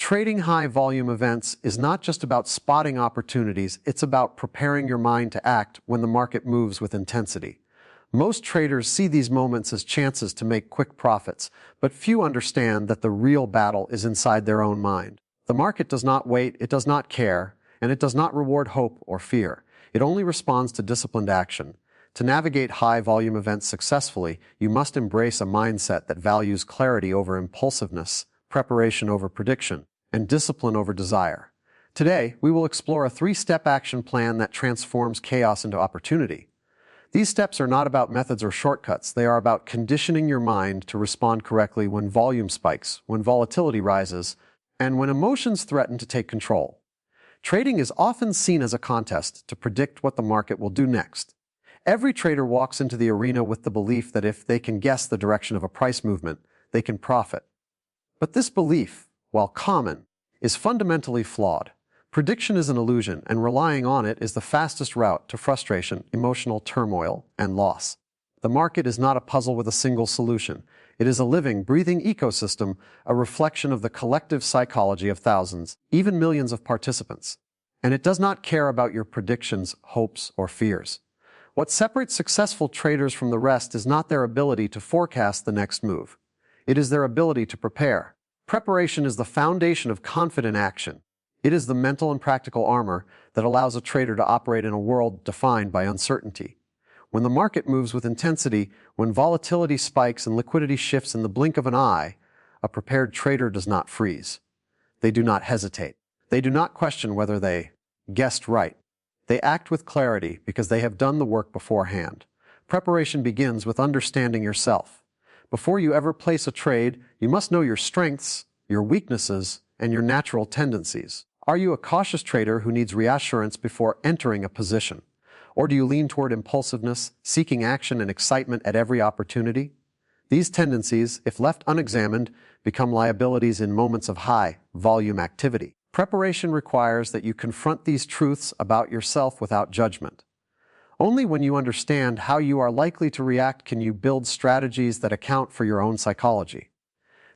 Trading high-volume events is not just about spotting opportunities, it's about preparing your mind to act when the market moves with intensity. Most traders see these moments as chances to make quick profits, but few understand that the real battle is inside their own mind. The market does not wait, it does not care, and it does not reward hope or fear. It only responds to disciplined action. To navigate high-volume events successfully, you must embrace a mindset that values clarity over impulsiveness, preparation over prediction, and discipline over desire. Today, we will explore a three-step action plan that transforms chaos into opportunity. These steps are not about methods or shortcuts. They are about conditioning your mind to respond correctly when volume spikes, when volatility rises, and when emotions threaten to take control. Trading is often seen as a contest to predict what the market will do next. Every trader walks into the arena with the belief that if they can guess the direction of a price movement, they can profit. But this belief, while common, is fundamentally flawed. Prediction is an illusion, and relying on it is the fastest route to frustration, emotional turmoil, and loss. The market is not a puzzle with a single solution. It is a living, breathing ecosystem, a reflection of the collective psychology of thousands, even millions of participants. And it does not care about your predictions, hopes, or fears. What separates successful traders from the rest is not their ability to forecast the next move. It is their ability to prepare. Preparation is the foundation of confident action. It is the mental and practical armor that allows a trader to operate in a world defined by uncertainty. When the market moves with intensity, when volatility spikes and liquidity shifts in the blink of an eye, a prepared trader does not freeze. They do not hesitate. They do not question whether they guessed right. They act with clarity because they have done the work beforehand. Preparation begins with understanding yourself. Before you ever place a trade, you must know your strengths, your weaknesses, and your natural tendencies. Are you a cautious trader who needs reassurance before entering a position? Or do you lean toward impulsiveness, seeking action and excitement at every opportunity? These tendencies, if left unexamined, become liabilities in moments of high-volume activity. Preparation requires that you confront these truths about yourself without judgment. Only when you understand how you are likely to react can you build strategies that account for your own psychology.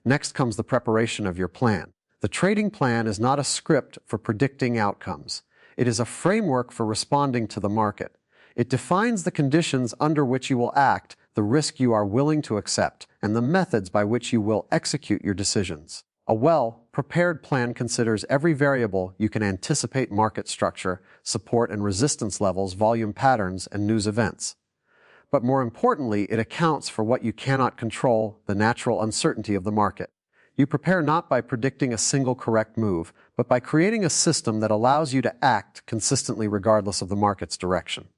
Next comes the preparation of your plan. The trading plan is not a script for predicting outcomes. It is a framework for responding to the market. It defines the conditions under which you will act, the risk you are willing to accept, and the methods by which you will execute your decisions. A well-prepared plan considers every variable. You can anticipate market structure, support and resistance levels, volume patterns, and news events. But more importantly, it accounts for what you cannot control, the natural uncertainty of the market. You prepare not by predicting a single correct move, but by creating a system that allows you to act consistently regardless of the market's direction.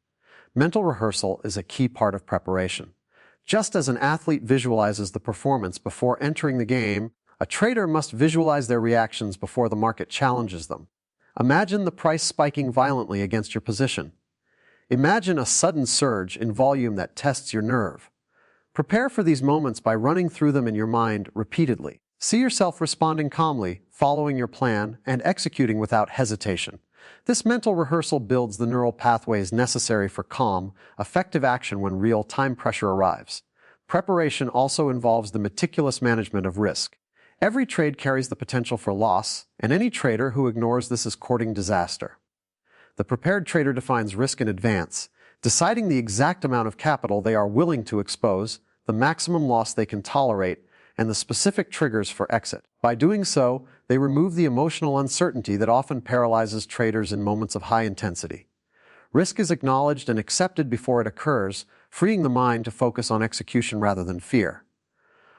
Mental rehearsal is a key part of preparation. Just as an athlete visualizes the performance before entering the game, a trader must visualize their reactions before the market challenges them. Imagine the price spiking violently against your position. Imagine a sudden surge in volume that tests your nerve. Prepare for these moments by running through them in your mind repeatedly. See yourself responding calmly, following your plan, and executing without hesitation. This mental rehearsal builds the neural pathways necessary for calm, effective action when real-time pressure arrives. Preparation also involves the meticulous management of risk. Every trade carries the potential for loss, and any trader who ignores this is courting disaster. The prepared trader defines risk in advance, deciding the exact amount of capital they are willing to expose, the maximum loss they can tolerate, and the specific triggers for exit. By doing so, they remove the emotional uncertainty that often paralyzes traders in moments of high intensity. Risk is acknowledged and accepted before it occurs, freeing the mind to focus on execution rather than fear.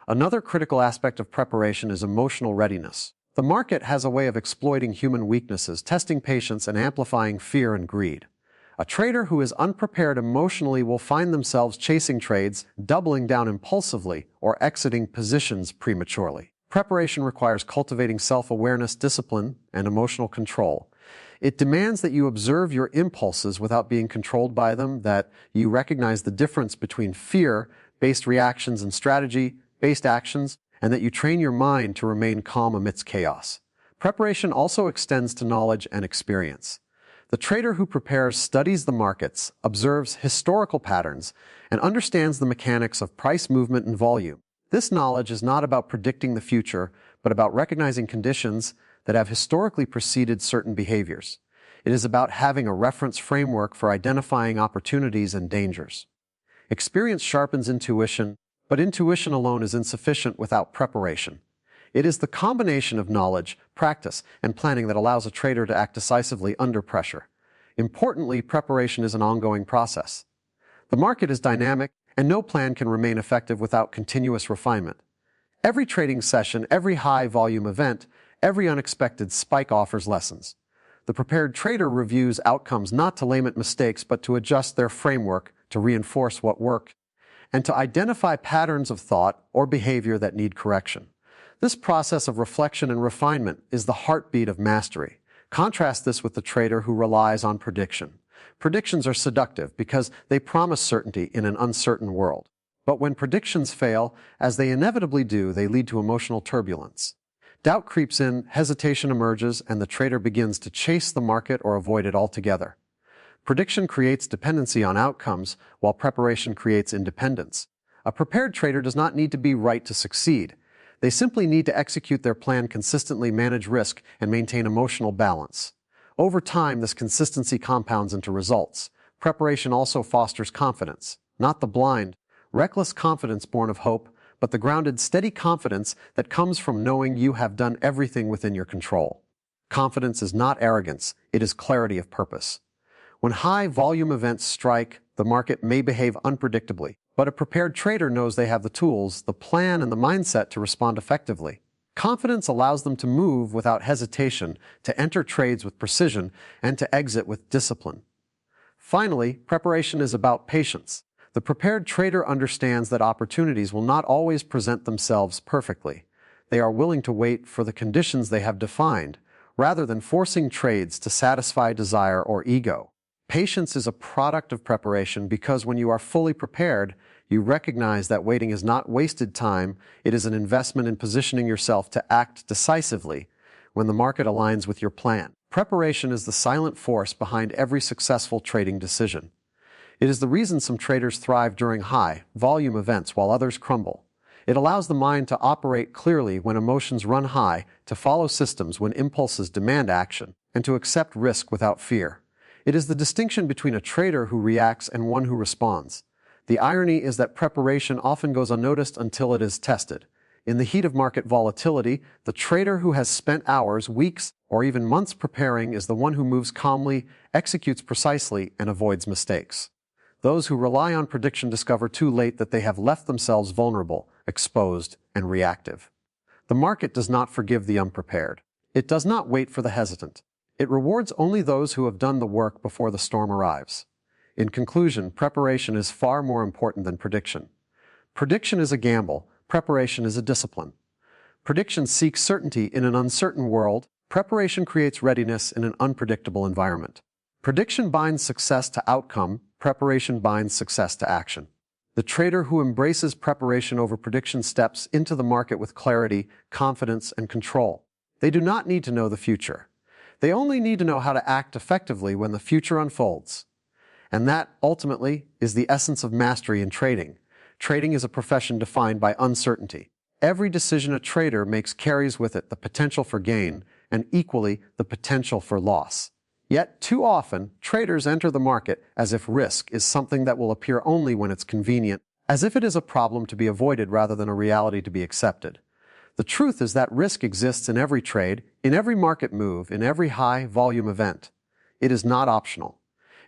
Another critical aspect of preparation is emotional readiness. The market has a way of exploiting human weaknesses, testing patience, and amplifying fear and greed. A trader who is unprepared emotionally will find themselves chasing trades, doubling down impulsively, or exiting positions prematurely. Preparation requires cultivating self-awareness, discipline, and emotional control. It demands that you observe your impulses without being controlled by them, that you recognize the difference between fear-based reactions and strategy-based actions, and that you train your mind to remain calm amidst chaos. Preparation also extends to knowledge and experience. The trader who prepares studies the markets, observes historical patterns, and understands the mechanics of price movement and volume. This knowledge is not about predicting the future, but about recognizing conditions that have historically preceded certain behaviors. It is about having a reference framework for identifying opportunities and dangers. Experience sharpens intuition, but intuition alone is insufficient without preparation. It is the combination of knowledge, practice, and planning that allows a trader to act decisively under pressure. Importantly, preparation is an ongoing process. The market is dynamic, and no plan can remain effective without continuous refinement. Every trading session, every high-volume event, every unexpected spike offers lessons. The prepared trader reviews outcomes not to lament mistakes but to adjust their framework to reinforce what worked, and to identify patterns of thought or behavior that need correction. This process of reflection and refinement is the heartbeat of mastery. Contrast this with the trader who relies on prediction. Predictions are seductive because they promise certainty in an uncertain world. But when predictions fail, as they inevitably do, they lead to emotional turbulence. Doubt creeps in, hesitation emerges, and the trader begins to chase the market or avoid it altogether. Prediction creates dependency on outcomes, while preparation creates independence. A prepared trader does not need to be right to succeed. They simply need to execute their plan consistently, manage risk, and maintain emotional balance. Over time, this consistency compounds into results. Preparation also fosters confidence, not the blind, reckless confidence born of hope, but the grounded, steady confidence that comes from knowing you have done everything within your control. Confidence is not arrogance, it is clarity of purpose. When high-volume events strike, the market may behave unpredictably, but a prepared trader knows they have the tools, the plan, and the mindset to respond effectively. Confidence allows them to move without hesitation, to enter trades with precision, and to exit with discipline. Finally, preparation is about patience. The prepared trader understands that opportunities will not always present themselves perfectly. They are willing to wait for the conditions they have defined, rather than forcing trades to satisfy desire or ego. Patience is a product of preparation because when you are fully prepared, you recognize that waiting is not wasted time, it is an investment in positioning yourself to act decisively when the market aligns with your plan. Preparation is the silent force behind every successful trading decision. It is the reason some traders thrive during high-volume events while others crumble. It allows the mind to operate clearly when emotions run high, to follow systems when impulses demand action, and to accept risk without fear. It is the distinction between a trader who reacts and one who responds. The irony is that preparation often goes unnoticed until it is tested. In the heat of market volatility, the trader who has spent hours, weeks, or even months preparing is the one who moves calmly, executes precisely, and avoids mistakes. Those who rely on prediction discover too late that they have left themselves vulnerable, exposed, and reactive. The market does not forgive the unprepared. It does not wait for the hesitant. It rewards only those who have done the work before the storm arrives. In conclusion, preparation is far more important than prediction. Prediction is a gamble. Preparation is a discipline. Prediction seeks certainty in an uncertain world. Preparation creates readiness in an unpredictable environment. Prediction binds success to outcome. Preparation binds success to action. The trader who embraces preparation over prediction steps into the market with clarity, confidence, and control. They do not need to know the future. They only need to know how to act effectively when the future unfolds. And that, ultimately, is the essence of mastery in trading. Trading is a profession defined by uncertainty. Every decision a trader makes carries with it the potential for gain and equally the potential for loss. Yet, too often, traders enter the market as if risk is something that will appear only when it's convenient, as if it is a problem to be avoided rather than a reality to be accepted. The truth is that risk exists in every trade, in every market move, in every high-volume event. It is not optional.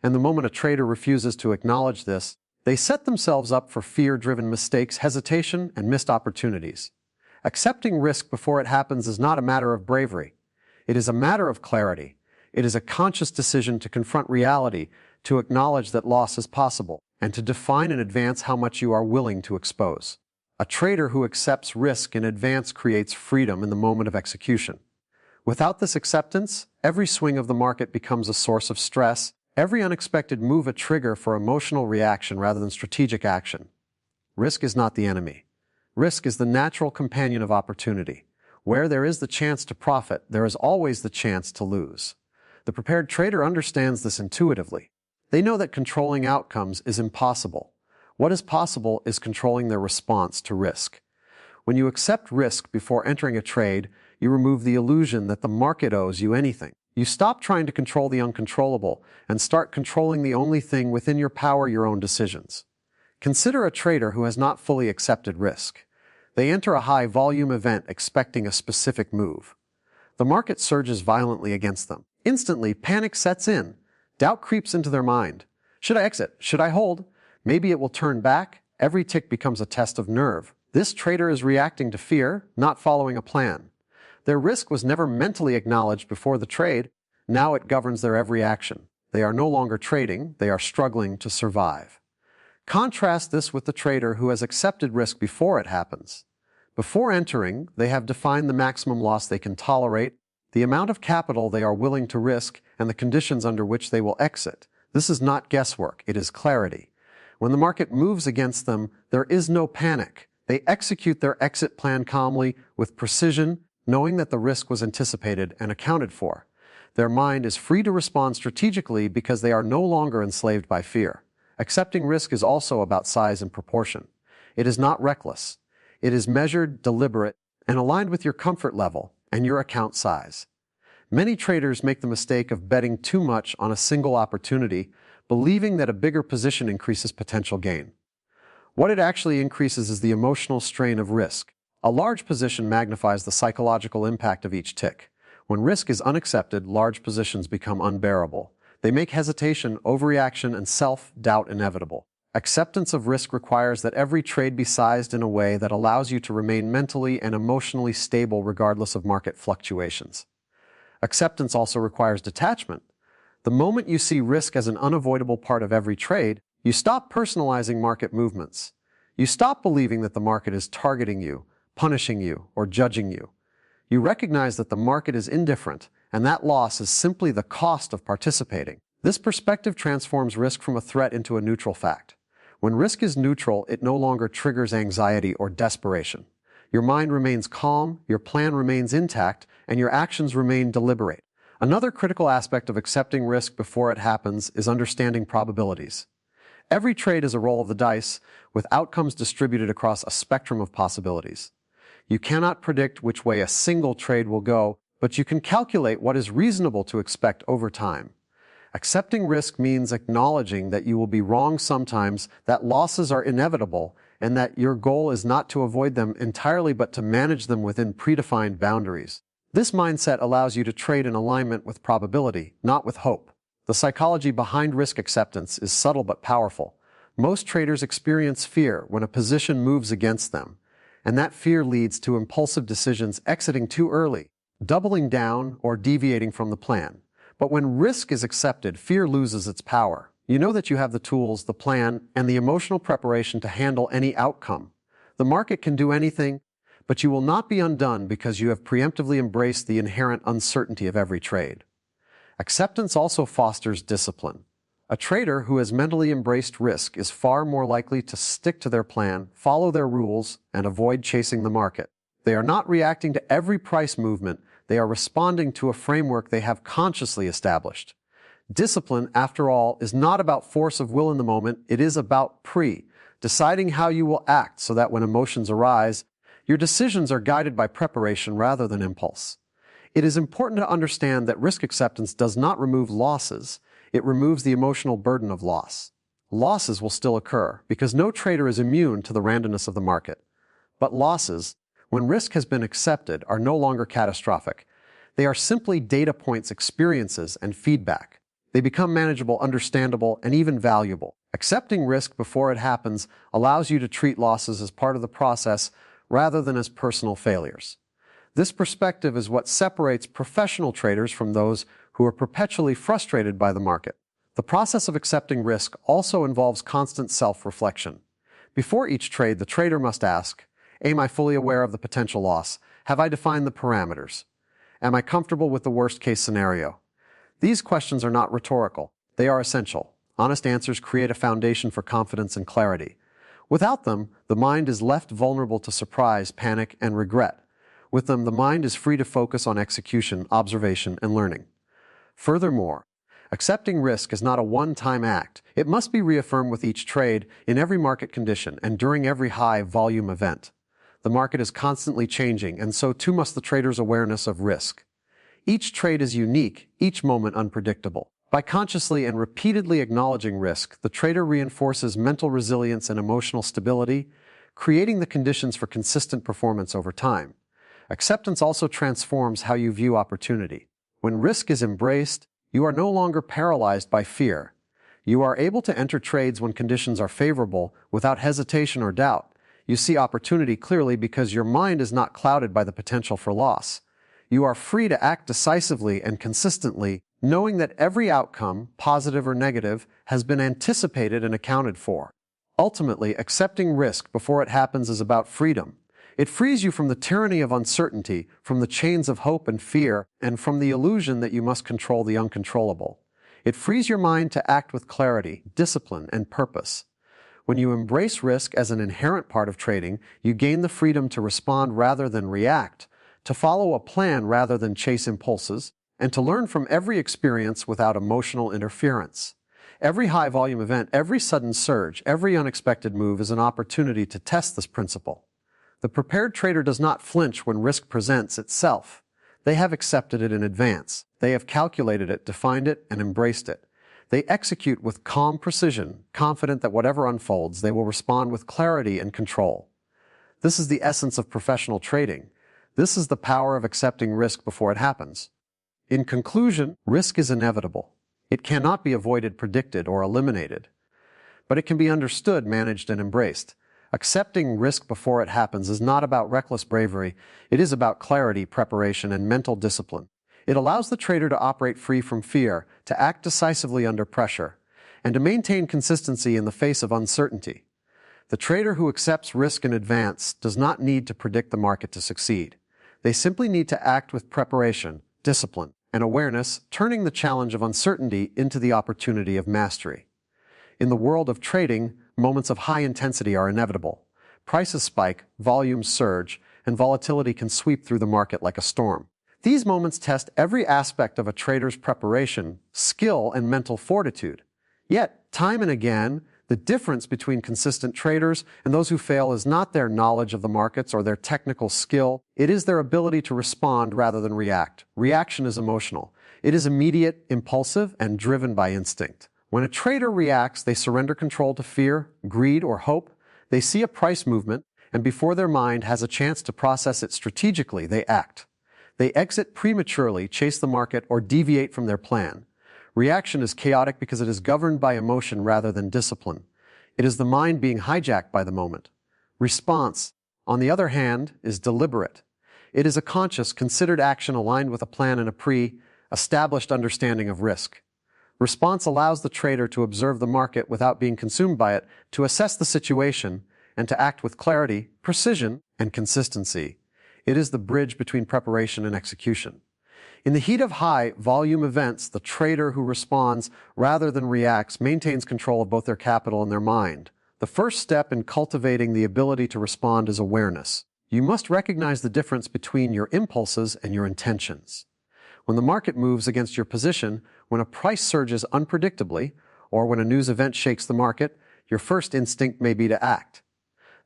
And the moment a trader refuses to acknowledge this, they set themselves up for fear-driven mistakes, hesitation, and missed opportunities. Accepting risk before it happens is not a matter of bravery. It is a matter of clarity. It is a conscious decision to confront reality, to acknowledge that loss is possible, and to define in advance how much you are willing to expose. A trader who accepts risk in advance creates freedom in the moment of execution. Without this acceptance, every swing of the market becomes a source of stress, every unexpected move a trigger for emotional reaction rather than strategic action. Risk is not the enemy. Risk is the natural companion of opportunity. Where there is the chance to profit, there is always the chance to lose. The prepared trader understands this intuitively. They know that controlling outcomes is impossible. What is possible is controlling their response to risk. When you accept risk before entering a trade, You remove the illusion that the market owes you anything. You stop trying to control the uncontrollable and start controlling the only thing within your power, your own decisions. Consider a trader who has not fully accepted risk. They enter a high-volume event expecting a specific move. The market surges violently against them. Instantly, panic sets in. Doubt creeps into their mind. Should I exit? Should I hold? Maybe it will turn back. Every tick becomes a test of nerve. This trader is reacting to fear, not following a plan. Their risk was never mentally acknowledged before the trade. Now it governs their every action. They are no longer trading, they are struggling to survive. Contrast this with the trader who has accepted risk before it happens. Before entering, they have defined the maximum loss they can tolerate, the amount of capital they are willing to risk, and the conditions under which they will exit. This is not guesswork, it is clarity. When the market moves against them, there is no panic. They execute their exit plan calmly, with precision, knowing that the risk was anticipated and accounted for. Their mind is free to respond strategically because they are no longer enslaved by fear. Accepting risk is also about size and proportion. It is not reckless. It is measured, deliberate, and aligned with your comfort level and your account size. Many traders make the mistake of betting too much on a single opportunity, believing that a bigger position increases potential gain. What it actually increases is the emotional strain of risk. A large position magnifies the psychological impact of each tick. When risk is unaccepted, large positions become unbearable. They make hesitation, overreaction, and self-doubt inevitable. Acceptance of risk requires that every trade be sized in a way that allows you to remain mentally and emotionally stable regardless of market fluctuations. Acceptance also requires detachment. The moment you see risk as an unavoidable part of every trade, you stop personalizing market movements. You stop believing that the market is targeting you, punishing you, or judging you. You recognize that the market is indifferent, and that loss is simply the cost of participating. This perspective transforms risk from a threat into a neutral fact. When risk is neutral, it no longer triggers anxiety or desperation. Your mind remains calm, your plan remains intact, and your actions remain deliberate. Another critical aspect of accepting risk before it happens is understanding probabilities. Every trade is a roll of the dice, with outcomes distributed across a spectrum of possibilities. You cannot predict which way a single trade will go, but you can calculate what is reasonable to expect over time. Accepting risk means acknowledging that you will be wrong sometimes, that losses are inevitable, and that your goal is not to avoid them entirely but to manage them within predefined boundaries. This mindset allows you to trade in alignment with probability, not with hope. The psychology behind risk acceptance is subtle but powerful. Most traders experience fear when a position moves against them, and that fear leads to impulsive decisions, exiting too early, doubling down, or deviating from the plan. But when risk is accepted, fear loses its power. You know that you have the tools, the plan, and the emotional preparation to handle any outcome. The market can do anything, but you will not be undone because you have preemptively embraced the inherent uncertainty of every trade. Acceptance also fosters discipline. A trader who has mentally embraced risk is far more likely to stick to their plan, follow their rules, and avoid chasing the market. They are not reacting to every price movement. They are responding to a framework they have consciously established. Discipline, after all, is not about force of will in the moment. It is about deciding how you will act so that when emotions arise, your decisions are guided by preparation rather than impulse. It is important to understand that risk acceptance does not remove losses. It removes the emotional burden of loss. Losses will still occur because no trader is immune to the randomness of the market. But losses, when risk has been accepted, are no longer catastrophic. They are simply data points, experiences, and feedback. They become manageable, understandable, and even valuable. Accepting risk before it happens allows you to treat losses as part of the process rather than as personal failures. This perspective is what separates professional traders from those who are perpetually frustrated by the market. The process of accepting risk also involves constant self-reflection. Before each trade, the trader must ask, am I fully aware of the potential loss? Have I defined the parameters? Am I comfortable with the worst-case scenario? These questions are not rhetorical. They are essential. Honest answers create a foundation for confidence and clarity. Without them, the mind is left vulnerable to surprise, panic, and regret. With them, the mind is free to focus on execution, observation, and learning. Furthermore, accepting risk is not a one-time act. It must be reaffirmed with each trade, in every market condition, and during every high-volume event. The market is constantly changing, and so too must the trader's awareness of risk. Each trade is unique, each moment unpredictable. By consciously and repeatedly acknowledging risk, the trader reinforces mental resilience and emotional stability, creating the conditions for consistent performance over time. Acceptance also transforms how you view opportunity. When risk is embraced, you are no longer paralyzed by fear. You are able to enter trades when conditions are favorable without hesitation or doubt. You see opportunity clearly because your mind is not clouded by the potential for loss. You are free to act decisively and consistently, knowing that every outcome, positive or negative, has been anticipated and accounted for. Ultimately, accepting risk before it happens is about freedom. It frees you from the tyranny of uncertainty, from the chains of hope and fear, and from the illusion that you must control the uncontrollable. It frees your mind to act with clarity, discipline, and purpose. When you embrace risk as an inherent part of trading, you gain the freedom to respond rather than react, to follow a plan rather than chase impulses, and to learn from every experience without emotional interference. Every high-volume event, every sudden surge, every unexpected move is an opportunity to test this principle. The prepared trader does not flinch when risk presents itself. They have accepted it in advance. They have calculated it, defined it, and embraced it. They execute with calm precision, confident that whatever unfolds, they will respond with clarity and control. This is the essence of professional trading. This is the power of accepting risk before it happens. In conclusion, risk is inevitable. It cannot be avoided, predicted, or eliminated. But it can be understood, managed, and embraced. Accepting risk before it happens is not about reckless bravery. It is about clarity, preparation, and mental discipline. It allows the trader to operate free from fear, to act decisively under pressure, and to maintain consistency in the face of uncertainty. The trader who accepts risk in advance does not need to predict the market to succeed. They simply need to act with preparation, discipline, and awareness, turning the challenge of uncertainty into the opportunity of mastery. In the world of trading, moments of high intensity are inevitable. Prices spike, volumes surge, and volatility can sweep through the market like a storm. These moments test every aspect of a trader's preparation, skill, and mental fortitude. Yet, time and again, the difference between consistent traders and those who fail is not their knowledge of the markets or their technical skill. It is their ability to respond rather than react. Reaction is emotional. It is immediate, impulsive, and driven by instinct. When a trader reacts, they surrender control to fear, greed, or hope. They see a price movement, and before their mind has a chance to process it strategically, they act. They exit prematurely, chase the market, or deviate from their plan. Reaction is chaotic because it is governed by emotion rather than discipline. It is the mind being hijacked by the moment. Response, on the other hand, is deliberate. It is a conscious, considered action aligned with a plan and a pre-established understanding of risk. Response allows the trader to observe the market without being consumed by it, to assess the situation, and to act with clarity, precision, and consistency. It is the bridge between preparation and execution. In the heat of high-volume events, the trader who responds rather than reacts maintains control of both their capital and their mind. The first step in cultivating the ability to respond is awareness. You must recognize the difference between your impulses and your intentions. When the market moves against your position, when a price surges unpredictably, or when a news event shakes the market, your first instinct may be to act.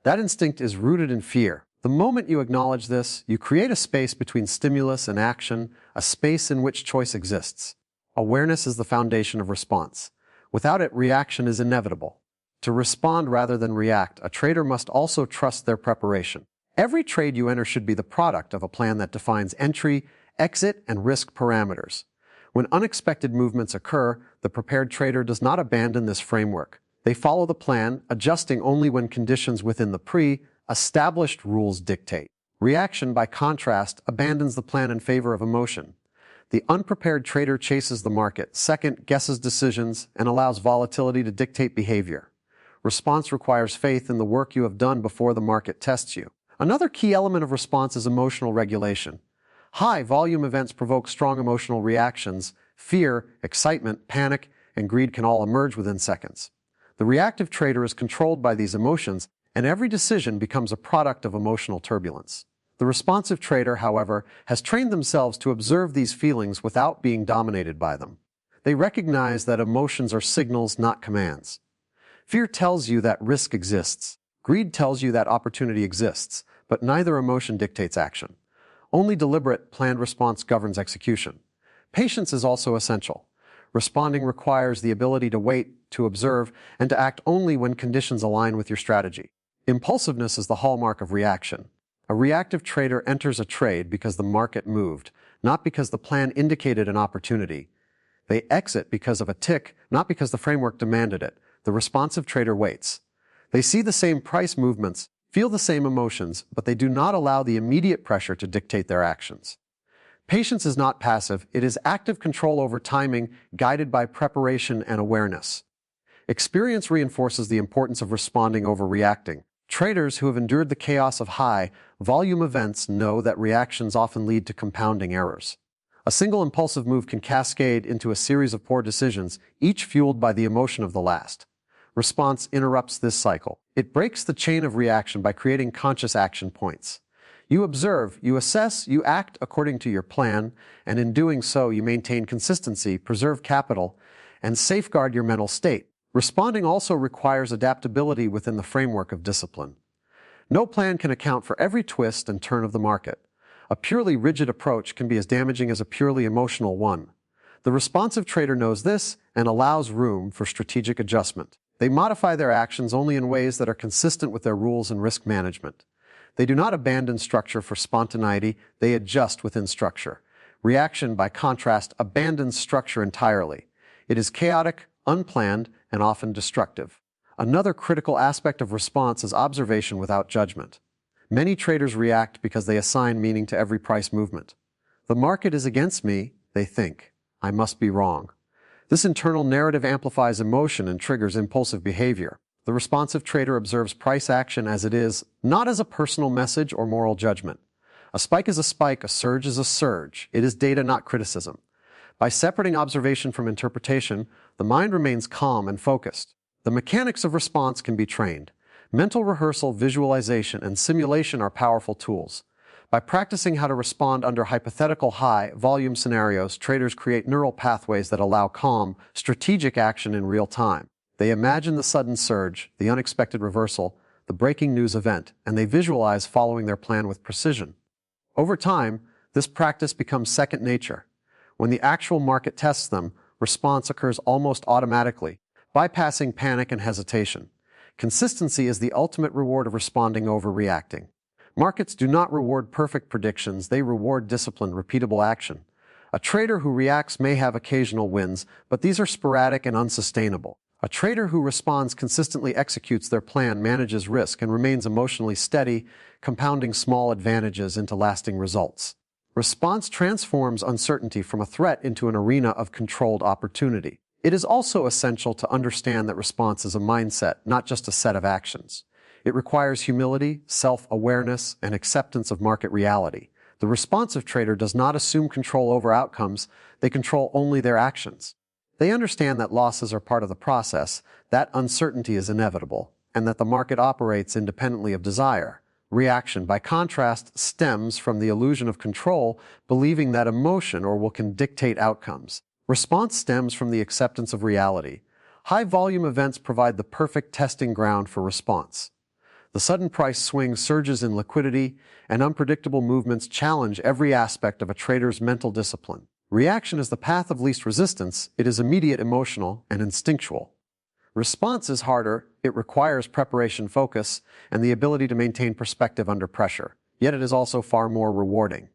That instinct is rooted in fear. The moment you acknowledge this, you create a space between stimulus and action, a space in which choice exists. Awareness is the foundation of response. Without it, reaction is inevitable. To respond rather than react, a trader must also trust their preparation. Every trade you enter should be the product of a plan that defines entry, exit, and risk parameters. When unexpected movements occur, the prepared trader does not abandon this framework. They follow the plan, adjusting only when conditions within the pre-established rules dictate. Reaction, by contrast, abandons the plan in favor of emotion. The unprepared trader chases the market, second-guesses decisions, and allows volatility to dictate behavior. Response requires faith in the work you have done before the market tests you. Another key element of response is emotional regulation. High-volume events provoke strong emotional reactions. Fear, excitement, panic, and greed can all emerge within seconds. The reactive trader is controlled by these emotions, and every decision becomes a product of emotional turbulence. The responsive trader, however, has trained themselves to observe these feelings without being dominated by them. They recognize that emotions are signals, not commands. Fear tells you that risk exists. Greed tells you that opportunity exists. But neither emotion dictates action. Only deliberate, planned response governs execution. Patience is also essential. Responding requires the ability to wait, to observe, and to act only when conditions align with your strategy. Impulsiveness is the hallmark of reaction. A reactive trader enters a trade because the market moved, not because the plan indicated an opportunity. They exit because of a tick, not because the framework demanded it. The responsive trader waits. They see the same price movements, feel the same emotions, but they do not allow the immediate pressure to dictate their actions. Patience is not passive, it is active control over timing, guided by preparation and awareness. Experience reinforces the importance of responding over reacting. Traders who have endured the chaos of high-volume events know that reactions often lead to compounding errors. A single impulsive move can cascade into a series of poor decisions, each fueled by the emotion of the last. Response interrupts this cycle. It breaks the chain of reaction by creating conscious action points. You observe, you assess, you act according to your plan, and in doing so you maintain consistency, preserve capital, and safeguard your mental state. Responding also requires adaptability within the framework of discipline. No plan can account for every twist and turn of the market. A purely rigid approach can be as damaging as a purely emotional one. The responsive trader knows this and allows room for strategic adjustment. They modify their actions only in ways that are consistent with their rules and risk management. They do not abandon structure for spontaneity, they adjust within structure. Reaction, by contrast, abandons structure entirely. It is chaotic, unplanned, and often destructive. Another critical aspect of response is observation without judgment. Many traders react because they assign meaning to every price movement. The market is against me, they think. I must be wrong. This internal narrative amplifies emotion and triggers impulsive behavior. The responsive trader observes price action as it is, not as a personal message or moral judgment. A spike is a spike, a surge is a surge. It is data, not criticism. By separating observation from interpretation, the mind remains calm and focused. The mechanics of response can be trained. Mental rehearsal, visualization, and simulation are powerful tools. By practicing how to respond under hypothetical high-volume scenarios, traders create neural pathways that allow calm, strategic action in real time. They imagine the sudden surge, the unexpected reversal, the breaking news event, and they visualize following their plan with precision. Over time, this practice becomes second nature. When the actual market tests them, response occurs almost automatically, bypassing panic and hesitation. Consistency is the ultimate reward of responding over reacting. Markets do not reward perfect predictions, they reward disciplined, repeatable action. A trader who reacts may have occasional wins, but these are sporadic and unsustainable. A trader who responds consistently executes their plan, manages risk, and remains emotionally steady, compounding small advantages into lasting results. Response transforms uncertainty from a threat into an arena of controlled opportunity. It is also essential to understand that response is a mindset, not just a set of actions. It requires humility, self-awareness, and acceptance of market reality. The responsive trader does not assume control over outcomes, they control only their actions. They understand that losses are part of the process, that uncertainty is inevitable, and that the market operates independently of desire. Reaction, by contrast, stems from the illusion of control, believing that emotion or will can dictate outcomes. Response stems from the acceptance of reality. High-volume events provide the perfect testing ground for response. The sudden price swings, surges in liquidity, and unpredictable movements challenge every aspect of a trader's mental discipline. Reaction is the path of least resistance, it is immediate, emotional, and instinctual. Response is harder, it requires preparation, focus, and the ability to maintain perspective under pressure. Yet it is also far more rewarding.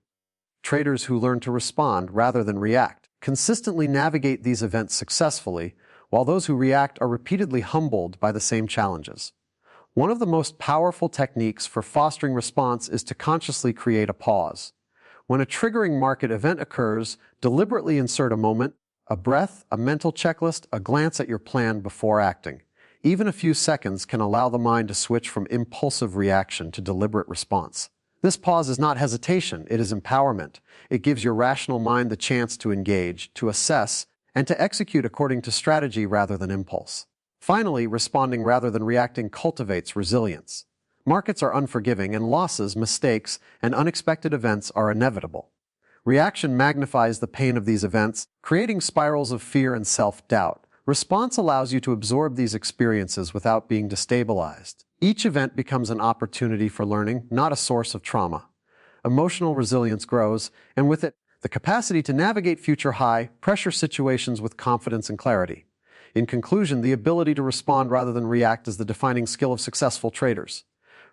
Traders who learn to respond rather than react consistently navigate these events successfully, while those who react are repeatedly humbled by the same challenges. One of the most powerful techniques for fostering response is to consciously create a pause. When a triggering market event occurs, deliberately insert a moment, a breath, a mental checklist, a glance at your plan before acting. Even a few seconds can allow the mind to switch from impulsive reaction to deliberate response. This pause is not hesitation, it is empowerment. It gives your rational mind the chance to engage, to assess, and to execute according to strategy rather than impulse. Finally, responding rather than reacting cultivates resilience. Markets are unforgiving, and losses, mistakes, and unexpected events are inevitable. Reaction magnifies the pain of these events, creating spirals of fear and self-doubt. Response allows you to absorb these experiences without being destabilized. Each event becomes an opportunity for learning, not a source of trauma. Emotional resilience grows, and with it, the capacity to navigate future high-pressure situations with confidence and clarity. In conclusion, the ability to respond rather than react is the defining skill of successful traders.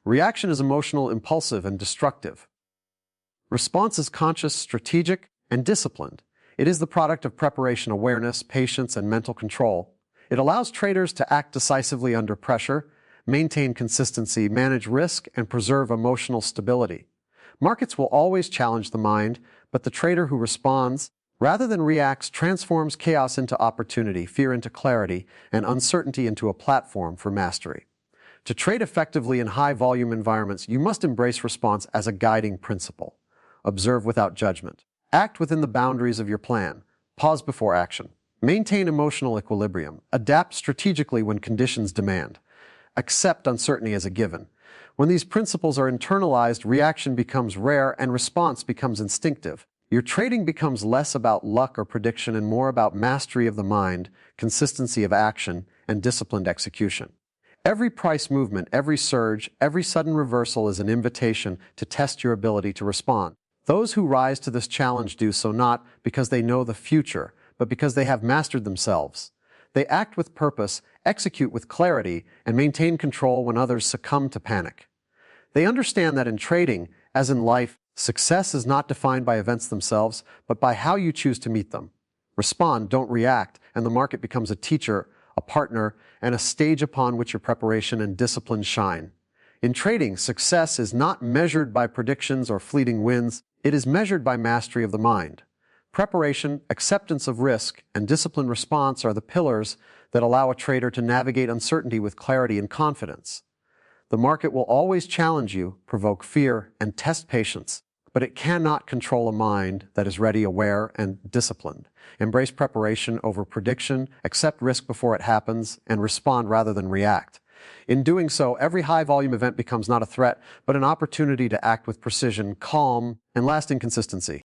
Reaction is emotional, impulsive, and destructive. Response is conscious, strategic, and disciplined. It is the product of preparation, awareness, patience, and mental control. It allows traders to act decisively under pressure, maintain consistency, manage risk, and preserve emotional stability. Markets will always challenge the mind, but the trader who responds, rather than reacts, transforms chaos into opportunity, fear into clarity, and uncertainty into a platform for mastery. To trade effectively in high-volume environments, you must embrace response as a guiding principle. Observe without judgment. Act within the boundaries of your plan. Pause before action. Maintain emotional equilibrium. Adapt strategically when conditions demand. Accept uncertainty as a given. When these principles are internalized, reaction becomes rare and response becomes instinctive. Your trading becomes less about luck or prediction and more about mastery of the mind, consistency of action, and disciplined execution. Every price movement, every surge, every sudden reversal is an invitation to test your ability to respond. Those who rise to this challenge do so not because they know the future, but because they have mastered themselves. They act with purpose, execute with clarity, and maintain control when others succumb to panic. They understand that in trading, as in life, success is not defined by events themselves, but by how you choose to meet them. Respond, don't react, and the market becomes a teacher, a partner, and a stage upon which your preparation and discipline shine. In trading, success is not measured by predictions or fleeting wins. It is measured by mastery of the mind. Preparation, acceptance of risk, and disciplined response are the pillars that allow a trader to navigate uncertainty with clarity and confidence. The market will always challenge you, provoke fear, and test patience, but it cannot control a mind that is ready, aware, and disciplined. Embrace preparation over prediction, accept risk before it happens, and respond rather than react. In doing so, every high-volume event becomes not a threat, but an opportunity to act with precision, calm, and lasting consistency.